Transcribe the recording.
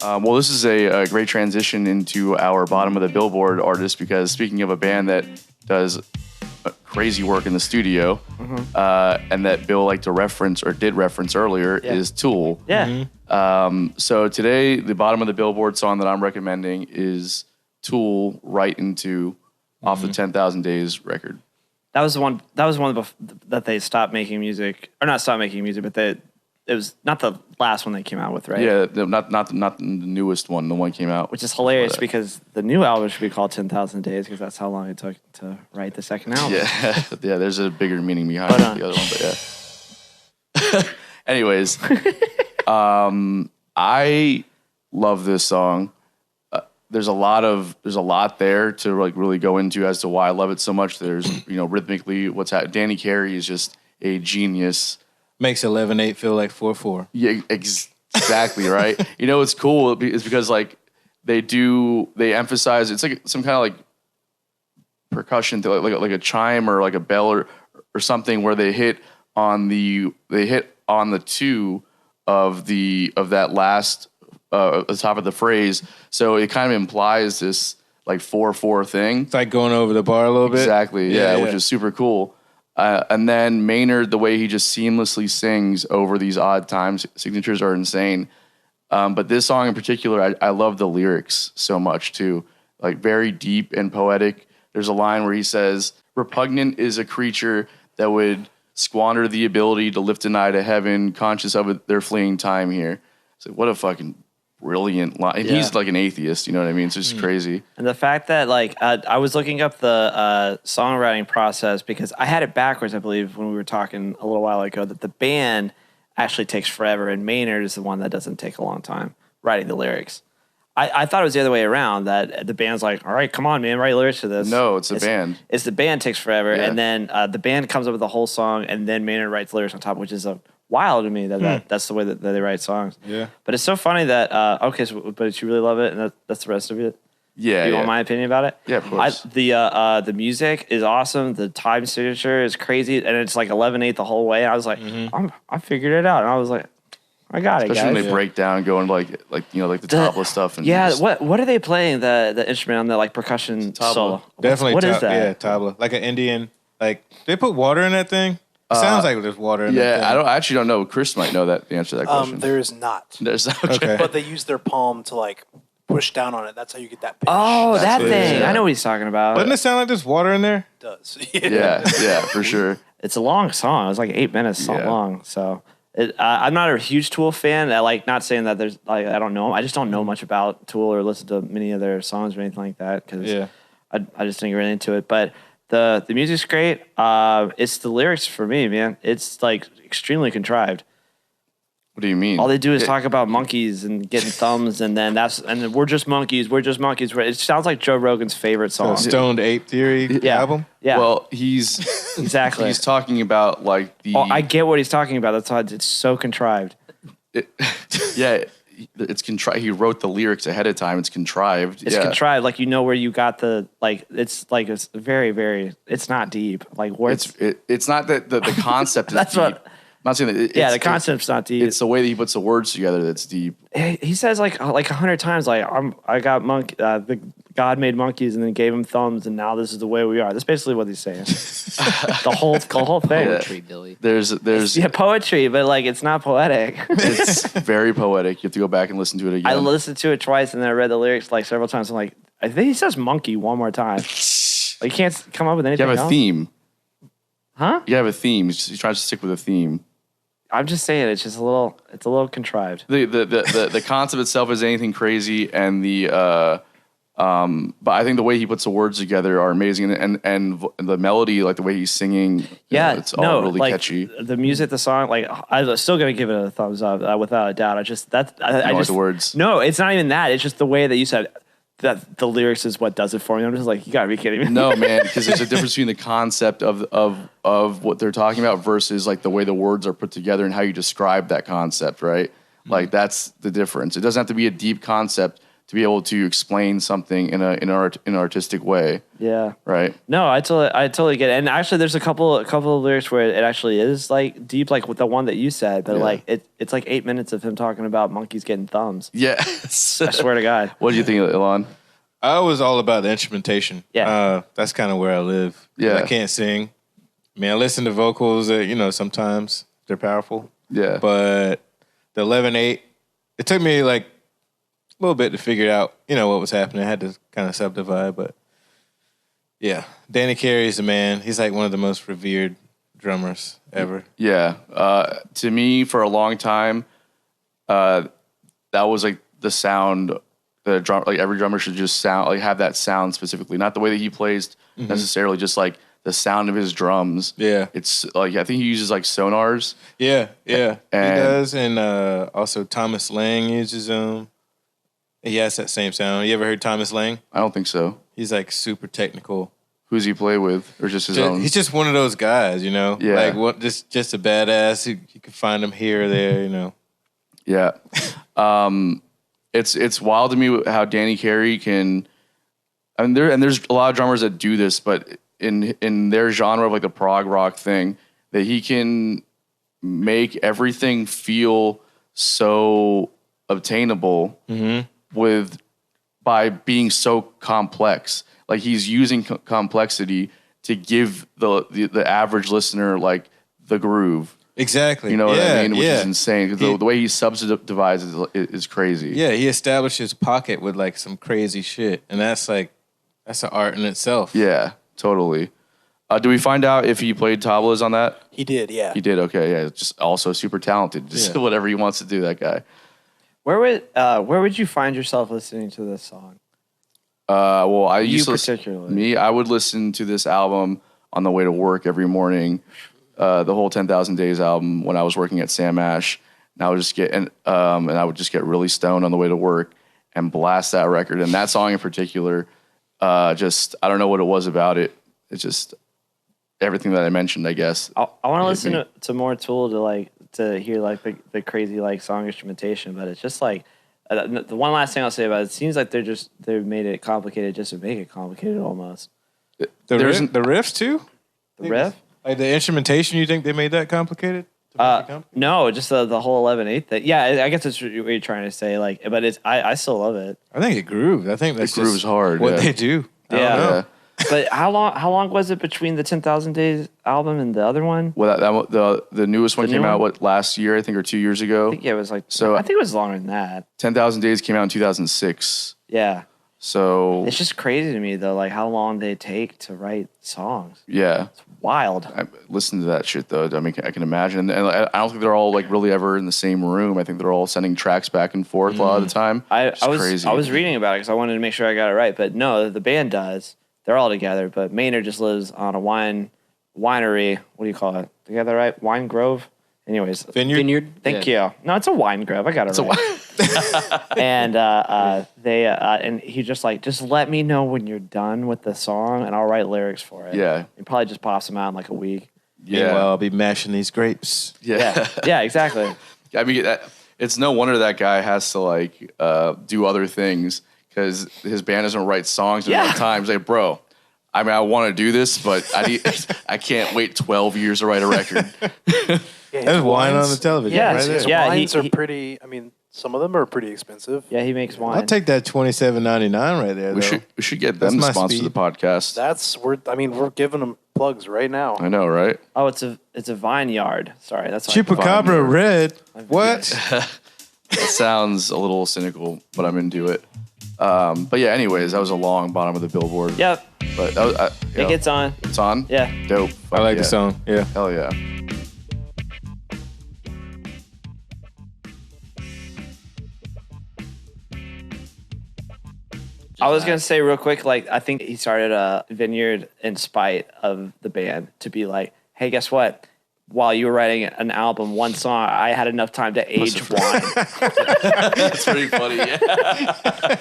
Well, this is a great transition into our bottom of the Billboard artist because speaking of a band that does crazy work in the studio, and that Bill liked to reference or did reference earlier is Tool. Yeah. So today, the bottom of the Billboard song that I'm recommending is Tool Right Into off the 10,000 Days record. That was the one. That was one that they stopped making music, or not stopped making music, but it was not the last one they came out with, right? Yeah, not the newest one. The one came out, which is hilarious because the new album should be called 10,000 Days because that's how long it took to write the second album. Yeah, yeah. There's a bigger meaning behind the other one, but yeah. Anyways, I love this song. There's a lot there to like really go into as to why I love it so much. There's rhythmically what's happening. Danny Carey is just a genius. Makes 11/8 feel like 4/4. Yeah, exactly right. It's cool is because like they emphasize it's like some kind of like percussion thing, like a chime or like a bell or something where they hit on the two of that last at the top of the phrase, so it kind of implies this like 4/4 thing. It's like going over the bar a little bit. Exactly, yeah, which is super cool. And then Maynard, the way he just seamlessly sings over these odd time signatures are insane. But this song in particular, I love the lyrics so much too. Like very deep and poetic. There's a line where he says, "Repugnant is a creature that would squander the ability to lift an eye to heaven, conscious of their fleeing time here." So what a fucking brilliant line. And he's like an atheist, you know what I mean? So it's just crazy. And the fact that like I was looking up the songwriting process because I had it backwards, I believe, when we were talking a little while ago, that the band actually takes forever and Maynard is the one that doesn't take a long time writing the lyrics. I thought it was the other way around, that the band's like, all right, come on, man, write lyrics to this. No, it's the band. It's the band takes forever, and then the band comes up with the whole song, and then Maynard writes lyrics on top, which is wild to me that's the way that they write songs. Yeah. But it's so funny that but you really love it, and that's the rest of it. Yeah. Do you want my opinion about it? Yeah, of course. The music is awesome. The time signature is crazy, and it's like 11/8 the whole way. And I was like, I figured it out, and I was like, I got it, guys. Especially when they break down, going like the tabla stuff. And what are they playing the instrument on the like percussion solo? Definitely, what is that? Yeah, tabla, like an Indian. Like they put water in that thing. It sounds like there's water in that thing. I actually don't know. Chris might know the answer to that question. There is not. There's okay. But they use their palm to like push down on it. That's how you get that pitch. Oh, that thing. Yeah. I know what he's talking about. Doesn't it sound like there's water in there? It does. Yeah, for sure. It's a long song. It was like 8 minutes long. So I'm not a huge Tool fan. Not saying that there's like I don't know. I just don't know much about Tool or listen to many of their songs or anything like that because I just didn't get really into it. But the music's great. It's the lyrics for me, man. It's like extremely contrived. What do you mean? All they do is talk about monkeys and getting thumbs, and then we're just monkeys. We're just monkeys. It sounds like Joe Rogan's favorite song. Stoned Ape Theory album. Yeah. Well, he's exactly. He's talking about like the. Oh, I get what he's talking about. That's why it's so contrived. It's contrived. He wrote the lyrics ahead of time. It's contrived. It's contrived. Like where you got the like. It's like it's very very. It's not deep. Like where it's not that the concept is that's deep. what. I'm not saying that. The concept's not deep. It's the way that he puts the words together that's deep. He says like 100 times like I got the God made monkeys and then gave him thumbs and now this is the way we are. That's basically what he's saying. the whole thing. Poetry, Billy. There's poetry, but like it's not poetic. It's very poetic. You have to go back and listen to it again. I listened to it twice and then I read the lyrics like several times. I'm like, I think he says monkey one more time. Like you can't come up with anything. You have a theme. Huh? You have a theme. He's trying to stick with a theme. I'm just saying it's just a little contrived. The concept itself is anything crazy, and but I think the way he puts the words together are amazing, and the melody, like the way he's singing, it's all really catchy. The music, the song, like I'm still gonna give it a thumbs up without a doubt. I just like the words. No, it's not even that. It's just the way that you said that the lyrics is what does it for me. I'm just like, you gotta be kidding me. No, man, because there's a difference between the concept of what they're talking about versus like the way the words are put together and how you describe that concept, right? Like that's the difference. It doesn't have to be a deep concept to be able to explain something in an artistic way. Yeah. Right. No, I totally get it. And actually, there's a couple of lyrics where it actually is like deep, like with the one that you said. But like it's like 8 minutes of him talking about monkeys getting thumbs. Yeah. I swear to God. What do you think, Elon? I was all about the instrumentation. Yeah. That's kind of where I live. Yeah. I can't sing. I mean, I listen to vocals that, sometimes they're powerful. Yeah. But the 11/8, it took me like a little bit to figure out, what was happening. I had to kind of subdivide, but yeah. Danny Carey is the man. He's like one of the most revered drummers ever. Yeah. To me, for a long time, that was like the sound. The drum, like every drummer should just have that sound specifically, not the way that he plays necessarily, just like the sound of his drums. Yeah. It's like, I think he uses like sonars. Yeah. He And- does. And also Thomas Lang uses them. He has that same sound. You ever heard Thomas Lang? I don't think so. He's like super technical. Who's he play with, or just his own? He's just one of those guys, Yeah. Like what? Just a badass. You can find him here or there, Yeah. It's wild to me how Danny Carey can. I mean, there's a lot of drummers that do this, but in their genre of like the prog rock thing, that he can make everything feel so obtainable by being so complex. Like he's using complexity to give the average listener like the groove. Exactly. You know what I mean? Which is insane. Because the way he subdivides is crazy. Yeah, he established his pocket with like some crazy shit, and that's an art in itself. Yeah, totally. Do we find out if he played tablas on that? He did, yeah. He did. Okay, yeah. Just also super talented. Just whatever he wants to do. That guy. Where would you find yourself listening to this song? Well, I used to particularly. I would listen to this album on the way to work every morning. The whole 10,000 Days album when I was working at Sam Ash, and I would just get really stoned on the way to work and blast that record. And that song in particular, I don't know what it was about it. It's just everything that I mentioned, I guess. I want to listen to more Tool to hear like the crazy like song instrumentation, but it's just like the one last thing I'll say about it seems like they made it complicated just to make it complicated almost. The riffs too? The riff? Like the instrumentation, you think they made that complicated? No, just the whole 11/8 thing. Yeah, I guess that's what you're trying to say. Like, but I still love it. I think it grooved. I think that's It grooves hard. what Yeah. they do. I don't Yeah. know. But how long was it between the 10,000 Days album and the other one? Well, the newest one The came new out one? last year, I think, or 2 years ago. I think it was like So- I think it was longer than that. 10,000 Days came out in 2006. Yeah. So It's just crazy to me though, like how long they take to write songs. yeah, Wild. I listen to that shit though. I mean, I can imagine, and I don't think they're all like really ever in the same room. I think they're all sending tracks back and forth a lot of the time. I It's crazy. was reading about it because I wanted to make sure I got it right, but no, the band does. They're all together, but Maynard just lives on a winery. What do you call it? Did I get that right? Wine Grove. Anyways, Vineyard. Thank you. No, it's a wine grove. I got it right. And he just let me know when you're done with the song, and I'll write lyrics for it. Yeah. He probably just pops them out in like a week. Yeah. Meanwhile, I'll be mashing these grapes. Yeah. Yeah, exactly. I mean, it's no wonder that guy has to like do other things because his band doesn't write songs at the time. He's like, bro, I mean, I want to do this, but I can't wait 12 years to write a record. There's wine on the television. Yeah, right there. His Yeah, wines he- are pretty. I mean, some of them are pretty expensive. Yeah, he makes wine. I'll take that $27.99 right there. We though. should get That's them to my sponsor speed. the podcast. We're giving them plugs right now. I know, right? Oh, it's a vineyard. Sorry, that's Chupacabra red. What? That sounds a little cynical, but I'm into it. But yeah, anyways, that was a long bottom of the Billboard. Yep, But that was, it gets on. it's on? Yeah. Dope. I like yeah. the song. Yeah. Hell yeah. I was gonna say real quick, like I think he started a vineyard in spite of the band to be like, hey, guess what? While you were writing an album, one song, I had enough time to age wine. That's pretty funny. Yeah.